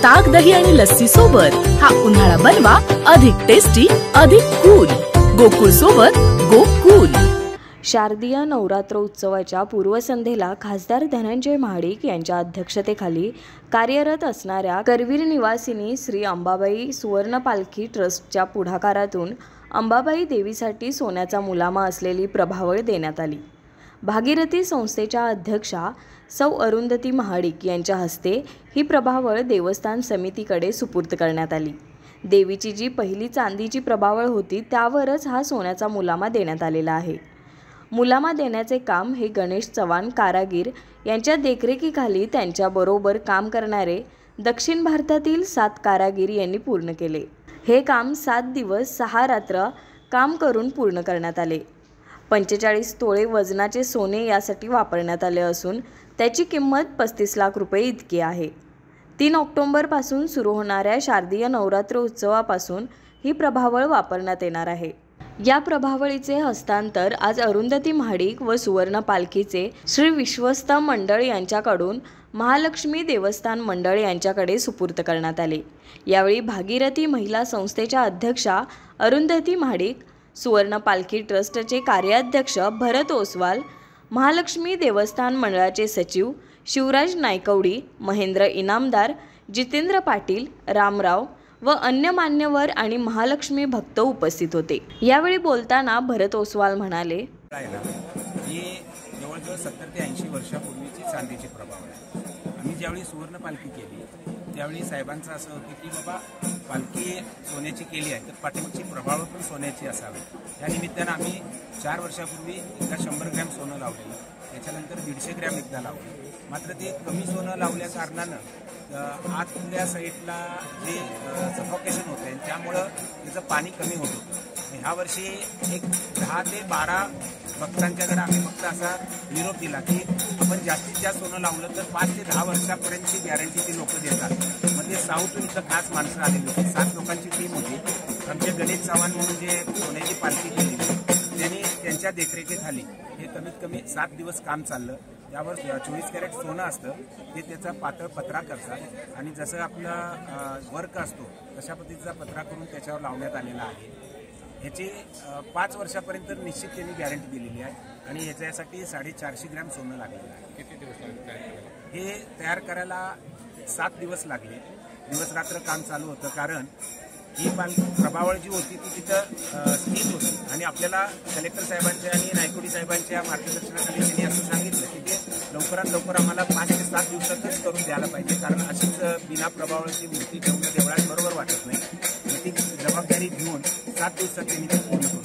ताक, दही आणि लस्सी सोबत हा उन्हाळा बनवा अधिक टेस्टी, अधिक कूल। गोकुळ सोबत गोकुल। शारदीय नवरात्र उत्सवाच्या पूर्वसंध्येला खासदार धनंजय महाडिक यांच्या अध्यक्षतेखाली कार्यरत असणाऱ्या करवीर निवासिनी श्री अंबाबाई सुवर्ण पालखी ट्रस्टच्या पुढाकारातून अंबाबाई देवीसाठी सोन्याचा मुलामा असलेली प्रभावळ देण्यात आली। भागीरथी संस्थेच्या अध्यक्षा सौ अरुंधती महाडिक यांच्या हस्ते ही प्रभावळ देवस्थान समितीकडे सुपूर्द करण्यात आली। देवीची जी पहिली चांदीची प्रभावळ होती त्यावरच हा सोन्याचा मुलामा देण्यात आलेला आहे। मुलामा देण्याचे काम हे गणेश चव्हाण कारागीर यांच्या देखरेखीखाली त्यांच्याबरोबर काम करणारे दक्षिण भारतातील 7 कारागीर यांनी पूर्ण केले। हे काम 7 दिवस 6 रात्र काम करून पूर्ण करण्यात आले। 45 तोळे वजनाचे सोने यासाठी वापरण्यात आले असून त्याची किंमत 35 लाख रुपये इतकी आहे। 3 ऑक्टोबरपासून सुरू होणाऱ्या शारदीय नवरात्र उत्सवापासून ही प्रभावळ वापरण्यात येणार आहे। या प्रभावळीचे हस्तांतर आज अरुंधती महाडिक व सुवर्ण पालखीचे श्री विश्वस्त मंडळ यांच्याकडून महालक्ष्मी देवस्थान मंडळ यांच्याकडे सुपूर्द करण्यात आले। यावेळी भागीरथी महिला संस्थेच्या अध्यक्षा अरुंधती महाडिक, सुवर्ण पालखी ट्रस्टचे कार्याध्यक्ष भरत ओसवाल, महालक्ष्मी देवस्थान मंडळाचे सचिव शिवराज नायकवडी, महेंद्र इनामदार, जितेंद्र पाटील, रामराव व अन्य मान्यवर आणि महालक्ष्मी भक्त उपस्थित होते। यावेळी बोलताना भरत ओसवाल म्हणाले, ही जवळजवळ 70 ते 80 वर्षापूर्वीची चांदीची प्रभावळ आहे। आम्ही ज्यावेळी सुवर्ण पालखी केली त्यावेळी साहेबांचं असं होतं की बाबा पालखी सोन्याची केली आहे तर पाठीमागची प्रभावळ पण सोन्याची असावी। या निमित्तानं आम्ही 4 वर्षापूर्वी एकदा 100 ग्रॅम सोनं लावलेलं, त्याच्यानंतर 150 ग्रॅम एकदा लावलं। मात्र ते कमी सोनं लावल्या कारणानं आतल्या साईडला जे सफोकेशन होतं आहे त्यामुळं त्याचं पाणी कमी होत होतं। ह्या वर्षी एक 10 ते 12 भक्तांच्याकडे आम्ही फक्त असा निरोप दिला की आपण जास्तीत जास्त सोनं लावलं तर 5 ते 10 वर्षापर्यंतची गॅरंटी ती लोक देतात। मग ते साऊथून इथं खास माणसं आलेली होती, 7 लोकांची टीम होती। आमचे गणेश चव्हाण म्हणून जे सोन्याची पालखी केली त्यांनी त्यांच्या देखरेखीखाली हे कमीत कमी 7 दिवस काम चाललं। त्यावर 24 कॅरेट सोनं असतं, ते त्याचा पातळ पत्रा करतात आणि जसं आपला वर्क असतो तशा पद्धतीचा पत्रा करून त्याच्यावर लावण्यात आलेला आहे। ह्याची 5 वर्षापर्यंत निश्चित त्यांनी गॅरंटी दिलेली आहे आणि ह्याच्यासाठी 450 ग्रॅम सोनं लागलेलं आहे। किती दिवस हे तयार करायला 7 दिवस लागले, दिवस रात्र काम चालू होतं। कारण ही प्रभावळ जी होती ती तिथं स्थित होती आणि आपल्याला कलेक्टर साहेबांच्या आणि नायकोडी साहेबांच्या मार्गदर्शनाखाली त्यांनी असं सांगितलं की ते लवकरात लवकर आम्हाला 5 ते 7 दिवसातच करून द्यायला पाहिजे, कारण अशीच बिना प्रभावळची मूर्ती ठेवणं देवळात बरोबर वाटत नाही। ती जबाबदारी घेऊन 7 दिवसात त्यांनी ते पूर्ण करू